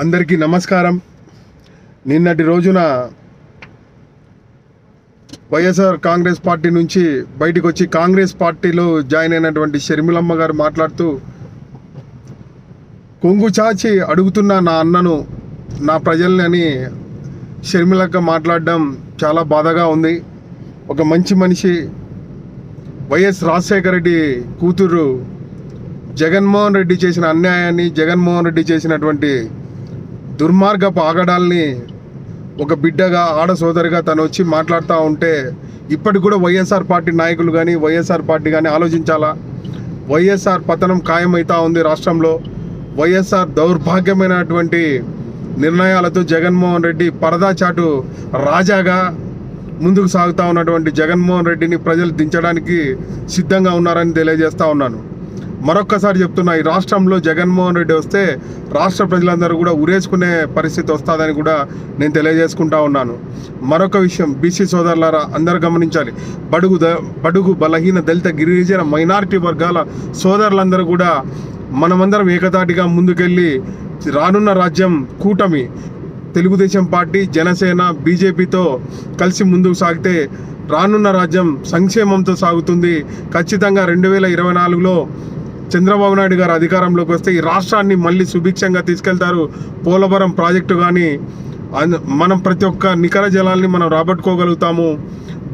అందరికీ నమస్కారం. నిన్నటి రోజున వైఎస్ఆర్ కాంగ్రెస్ పార్టీ నుంచి బయటకు వచ్చి కాంగ్రెస్ పార్టీలో జాయిన్ అయినటువంటి షర్మిలమ్మ గారు మాట్లాడుతూ, కొంగు చాచి అడుగుతున్న నా అన్నను, నా ప్రజల్ని అని షర్మిలక్క మాట్లాడడం చాలా బాధగా ఉంది. ఒక మంచి మనిషి, వైఎస్ రాజశేఖర రెడ్డి కూతురు జగన్మోహన్ రెడ్డి చేసిన అన్యాయాన్ని, జగన్మోహన్ రెడ్డి చేసినటువంటి దుర్మార్గపు ఆగడాల్ని ఒక బిడ్డగా, ఆడ సోదరిగా తను వచ్చి మాట్లాడుతూ ఉంటే, ఇప్పటికి కూడా వైఎస్ఆర్ పార్టీ నాయకులు కానీ, వైఎస్ఆర్ పార్టీ కానీ ఆలోచించాలా. వైఎస్ఆర్ పతనం ఖాయమవుతూ ఉంది రాష్ట్రంలో. వైఎస్ఆర్ దౌర్భాగ్యమైనటువంటి నిర్ణయాలతో జగన్మోహన్ రెడ్డి పరదా చాటు రాజాగా ముందుకు సాగుతూ ఉన్నటువంటి జగన్మోహన్ రెడ్డిని ప్రజలు దించడానికి సిద్ధంగా ఉన్నారని తెలియజేస్తూ ఉన్నాను. మరొక్కసారి చెప్తున్నా, ఈ రాష్ట్రంలో జగన్మోహన్ రెడ్డి వస్తే రాష్ట్ర ప్రజలందరూ కూడా ఉరేసుకునే పరిస్థితి వస్తుందని కూడా నేను తెలియజేసుకుంటా ఉన్నాను. మరొక విషయం, బీసీ సోదరులారా అందరూ గమనించాలి. బడుగు బలహీన దళిత గిరిజన మైనారిటీ వర్గాల సోదరులందరూ కూడా మనమందరం ఏకతాటిగా ముందుకెళ్ళి రానున్న రాజ్యం కూటమి తెలుగుదేశం పార్టీ, జనసేన, బీజేపీతో కలిసి ముందుకు సాగితే రానున్న రాజ్యం సంక్షేమంతో సాగుతుంది. ఖచ్చితంగా 2024లో చంద్రబాబు నాయుడు గారు అధికారంలోకి వస్తే ఈ రాష్ట్రాన్ని మళ్ళీ సుభిక్షంగా తీసుకెళ్తారు. పోలవరం ప్రాజెక్టు కానీ మనం ప్రతి ఒక్క నికర జలాల్ని మనం రాబట్టుకోగలుగుతాము.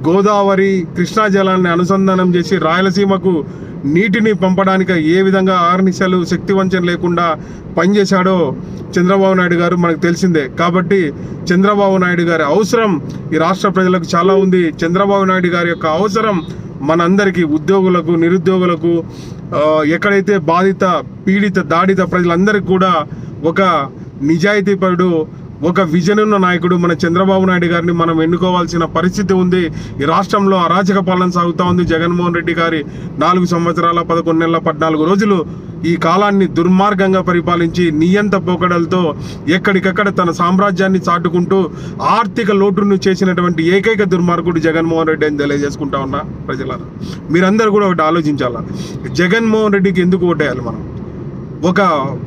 గోదావరి, కృష్ణా జలాల్ని అనుసంధానం చేసి రాయలసీమకు నీటిని పంపడానికి ఏ విధంగా ఆర్నిశలు శక్తి వంచన లేకుండా పనిచేశాడో చంద్రబాబు నాయుడు గారు మనకు తెలిసిందే. కాబట్టి చంద్రబాబు నాయుడు గారి అవసరం ఈ రాష్ట్ర ప్రజలకు చాలా ఉంది. చంద్రబాబు నాయుడు గారి యొక్క అవసరం మనందరికీ, ఉద్యోగులకు, నిరుద్యోగులకు, ఎక్కడైతే బాధిత, పీడిత, దాడిత ప్రజలందరికీ కూడా ఒక నిజాయితీపరుడు, ఒక విజన్ ఉన్న నాయకుడు మన చంద్రబాబు నాయుడు గారిని మనం ఎన్నుకోవాల్సిన పరిస్థితి ఉంది. ఈ రాష్ట్రంలో అరాచక పాలన సాగుతూ ఉంది. జగన్మోహన్ రెడ్డి గారి 4 సంవత్సరాల 11 నెలల 14 రోజులు ఈ కాలాన్ని దుర్మార్గంగా పరిపాలించి నియంత పోకడలతో ఎక్కడికక్కడ తన సామ్రాజ్యాన్ని చాటుకుంటూ ఆర్థిక లోటును చేసినటువంటి ఏకైక దుర్మార్గుడు జగన్మోహన్ రెడ్డి అని తెలియజేసుకుంటా ఉన్నా. ప్రజలారా మీరందరూ కూడా ఒకటి ఆలోచించాలా, జగన్మోహన్ రెడ్డికి ఎందుకు ఓటేయాలి మనం? ఒక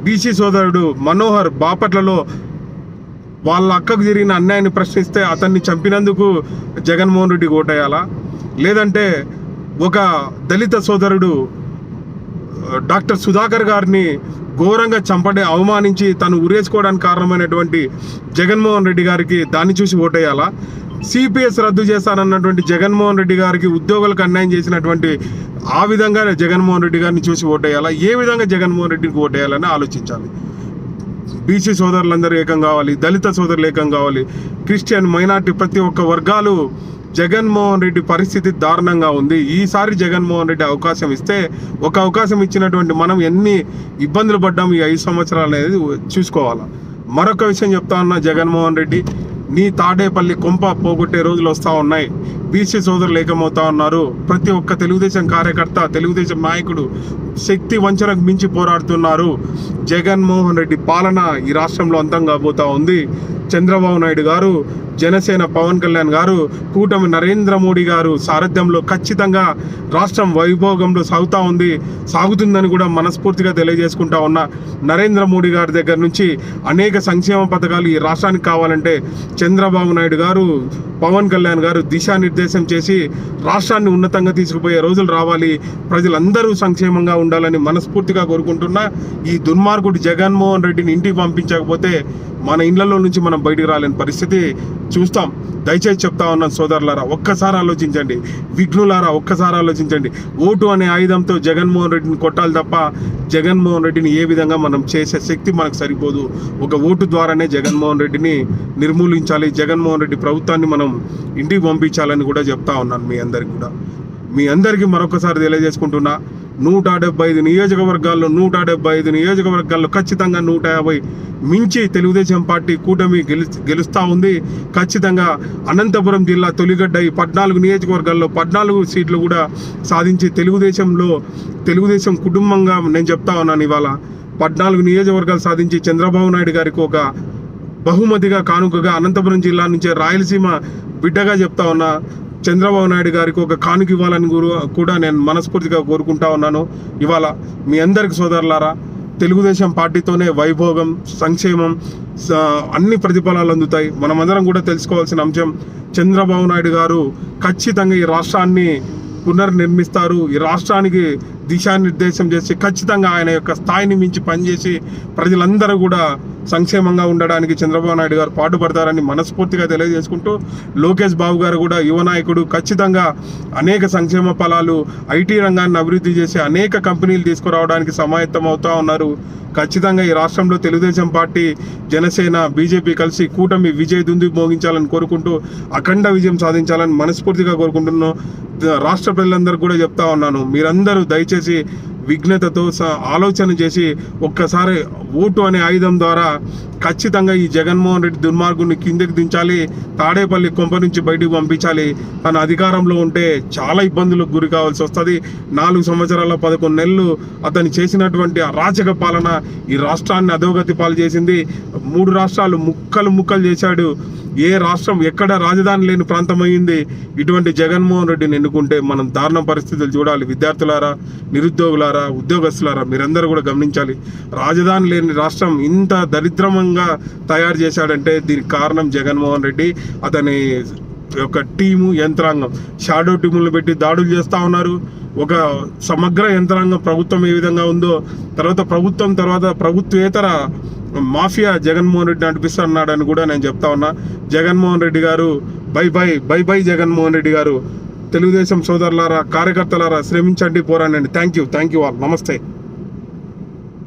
బీసీ సోదరుడు మనోహర్ బాపట్లలో వాళ్ళ అక్కకు జరిగిన అన్యాయాన్ని ప్రశ్నిస్తే అతన్ని చంపినందుకు జగన్మోహన్ రెడ్డికి ఓటేయాలా? లేదంటే ఒక దళిత సోదరుడు డాక్టర్ సుధాకర్ గారిని ఘోరంగా అవమానించి తను ఉరేసుకోవడానికి కారణమైనటువంటి జగన్మోహన్ రెడ్డి గారికి దాన్ని చూసి ఓటేయాలా? సిపిఎస్ రద్దు చేస్తానన్నటువంటి జగన్మోహన్ రెడ్డి గారికి ఉద్యోగులకు అన్యాయం చేసినటువంటి ఆ విధంగా జగన్మోహన్ రెడ్డి గారిని చూసి ఓటేయాలా? ఏ విధంగా జగన్మోహన్ రెడ్డికి ఓటేయాలని ఆలోచించాలి. బీసీ సోదరులందరూ ఏకం కావాలి, దళిత సోదరులు ఏకం కావాలి, క్రిస్టియన్, మైనార్టీ ప్రతి ఒక్క వర్గాలు. జగన్మోహన్ రెడ్డి పరిస్థితి దారుణంగా ఉంది. ఈసారి జగన్మోహన్ రెడ్డి అవకాశం ఇస్తే, ఒక అవకాశం ఇచ్చినటువంటి మనం ఎన్ని ఇబ్బందులు పడ్డాము ఈ 5 సంవత్సరాలు అనేది చూసుకోవాలి. మరొక విషయం చెప్తా ఉన్నా, జగన్మోహన్ రెడ్డి నీ తాడేపల్లి కొంప పోగొట్టే రోజులు వస్తూ ఉన్నాయి. బీసీ సోదరులు ఏకమవుతా ఉన్నారు. ప్రతి ఒక్క తెలుగుదేశం కార్యకర్త, తెలుగుదేశం నాయకుడు శక్తి వంచనకు మించి పోరాడుతున్నారు. జగన్మోహన్ రెడ్డి పాలన ఈ రాష్ట్రంలో అంతం కాబోతా ఉంది. చంద్రబాబు నాయుడు గారు, జనసేన పవన్ కళ్యాణ్ గారు, కూటమి నరేంద్ర మోడీ గారు సారథ్యంలో ఖచ్చితంగా రాష్ట్రం వైభోగంలో సాగుతుందని కూడా మనస్ఫూర్తిగా తెలియజేసుకుంటా ఉన్నా. నరేంద్ర మోడీ గారి దగ్గర నుంచి అనేక సంక్షేమ పథకాలు ఈ రాష్ట్రానికి కావాలంటే చంద్రబాబు నాయుడు గారు, పవన్ కళ్యాణ్ గారు దిశానిర్దేశం చేసి రాష్ట్రాన్ని ఉన్నతంగా తీసుకుపోయే రోజులు రావాలి. ప్రజలందరూ సంక్షేమంగా ఉండాలని మనస్ఫూర్తిగా కోరుకుంటున్నా. ఈ దుర్మార్గుడు జగన్మోహన్ రెడ్డిని ఇంటికి పంపించకపోతే మన ఇళ్లలో నుంచి మనం బయటికి రాలేని పరిస్థితి చూస్తాం. దయచేసి చెప్తా ఉన్నాను సోదరులారా, ఒక్కసారి ఆలోచించండి. విఘ్నులారా ఒక్కసారి ఆలోచించండి. ఓటు అనే ఆయుధంతో జగన్మోహన్ రెడ్డిని కొట్టాలి తప్ప జగన్మోహన్ రెడ్డిని ఏ విధంగా మనం చేసే శక్తి మనకు సరిపోదు. ఒక ఓటు ద్వారానే జగన్మోహన్ రెడ్డిని నిర్మూలించాలి. జగన్మోహన్ రెడ్డి ప్రభుత్వాన్ని మనం ఇంటికి పంపించాలని కూడా చెప్తా ఉన్నాను. మీ అందరికీ మరొకసారి తెలియజేసుకుంటున్నా, 175 నియోజకవర్గాల్లో ఖచ్చితంగా 150 మించి తెలుగుదేశం పార్టీ కూటమి గెలుస్తూ ఉంది. ఖచ్చితంగా అనంతపురం జిల్లా తొలిగడ్డ ఈ 14 నియోజకవర్గాల్లో 14 సీట్లు కూడా సాధించి తెలుగుదేశం కుటుంబంగా నేను చెప్తా ఉన్నాను. ఇవాళ 14 నియోజకవర్గాలు సాధించి చంద్రబాబు నాయుడు గారికి ఒక బహుమతిగా, కానుకగా అనంతపురం జిల్లా నుంచే రాయలసీమ బిడ్డగా చెప్తా ఉన్నా. చంద్రబాబు నాయుడు గారికి ఒక కానుక ఇవ్వాలని కూడా నేను మనస్ఫూర్తిగా కోరుకుంటా ఉన్నాను. ఇవాళ మీ అందరికి సోదరులారా, తెలుగుదేశం పార్టీతోనే వైభోగం, సంక్షేమం, అన్ని ప్రతిఫలాలు అందుతాయి. మనమందరం కూడా తెలుసుకోవాల్సిన అంశం, చంద్రబాబు నాయుడు గారు ఖచ్చితంగా ఈ రాష్ట్రాన్ని పునర్నిర్మిస్తారు. ఈ రాష్ట్రానికి దిశానిర్దేశం చేసి ఖచ్చితంగా ఆయన యొక్క స్థాయిని మించి పనిచేసి ప్రజలందరూ కూడా సంక్షేమంగా ఉండడానికి చంద్రబాబు నాయుడు గారు పాటుపడతారని మనస్ఫూర్తిగా తెలియజేసుకుంటూ, లోకేష్ బాబు గారు కూడా యువ నాయకుడు, ఖచ్చితంగా అనేక సంక్షేమ ఫలాలు, ఐటీ రంగాన్ని అభివృద్ధి చేసి అనేక కంపెనీలు తీసుకురావడానికి సమాయత్తం అవుతా ఉన్నారు. ఖచ్చితంగా ఈ రాష్ట్రంలో తెలుగుదేశం పార్టీ, జనసేన, బీజేపీ కలిసి కూటమి విజయ దుందుబి మోగించాలని కోరుకుంటూ అఖండ విజయం సాధించాలని మనస్ఫూర్తిగా కోరుకుంటున్నాను. రాష్ట్ర ప్రజలందరూ కూడా చెప్తా ఉన్నాను, మీరందరూ దయచేసి విఘ్నతతో ఆలోచన చేసి ఒక్కసారి ఓటు అనే ఆయుధం ద్వారా ఖచ్చితంగా ఈ జగన్మోహన్ రెడ్డి దుర్మార్గుని కిందకి దించాలి, తాడేపల్లి కొంప నుంచి బయటికి పంపించాలి. తన అధికారంలో ఉంటే చాలా ఇబ్బందులకు గురి కావాల్సి వస్తుంది. 4 సంవత్సరాల 11 నెలలు అతను చేసినటువంటి అరాచక పాలన ఈ రాష్ట్రాన్ని అధోగతి పాలు చేసింది. 3 రాష్ట్రాలు ముక్కలు చేశాడు. ఏ రాష్ట్రం ఎక్కడ రాజధాని లేని ప్రాంతం అయ్యింది. ఇటువంటి జగన్మోహన్ రెడ్డిని ఎన్నుకుంటే మనం దారుణ పరిస్థితులు చూడాలి. విద్యార్థులారా, నిరుద్యోగులారా, ఉద్యోగస్తులారా, మీరందరూ కూడా గమనించాలి. రాజధాని లేని రాష్ట్రం ఇంత దరిద్రంగా తయారు చేశాడంటే దీనికి కారణం జగన్మోహన్ రెడ్డి, అతని యొక్క టీము, యంత్రాంగం. షాడో టీములు పెట్టి దాడులు చేస్తూ ఉన్నారు. ఒక సమగ్ర యంత్రాంగం ప్రభుత్వం ఏ విధంగా ఉందో, తర్వాత ప్రభుత్వేతర మాఫియా జగన్మోహన్ రెడ్డి నడిపిస్తున్నాడని కూడా నేను చెప్తా ఉన్నా. జగన్మోహన్ రెడ్డి గారు బై బై జగన్మోహన్ రెడ్డి గారు. తెలుగుదేశం సోదరులారా, కార్యకర్తలారా, శ్రమించండి, పోరాడండి. Thank you all. నమస్తే.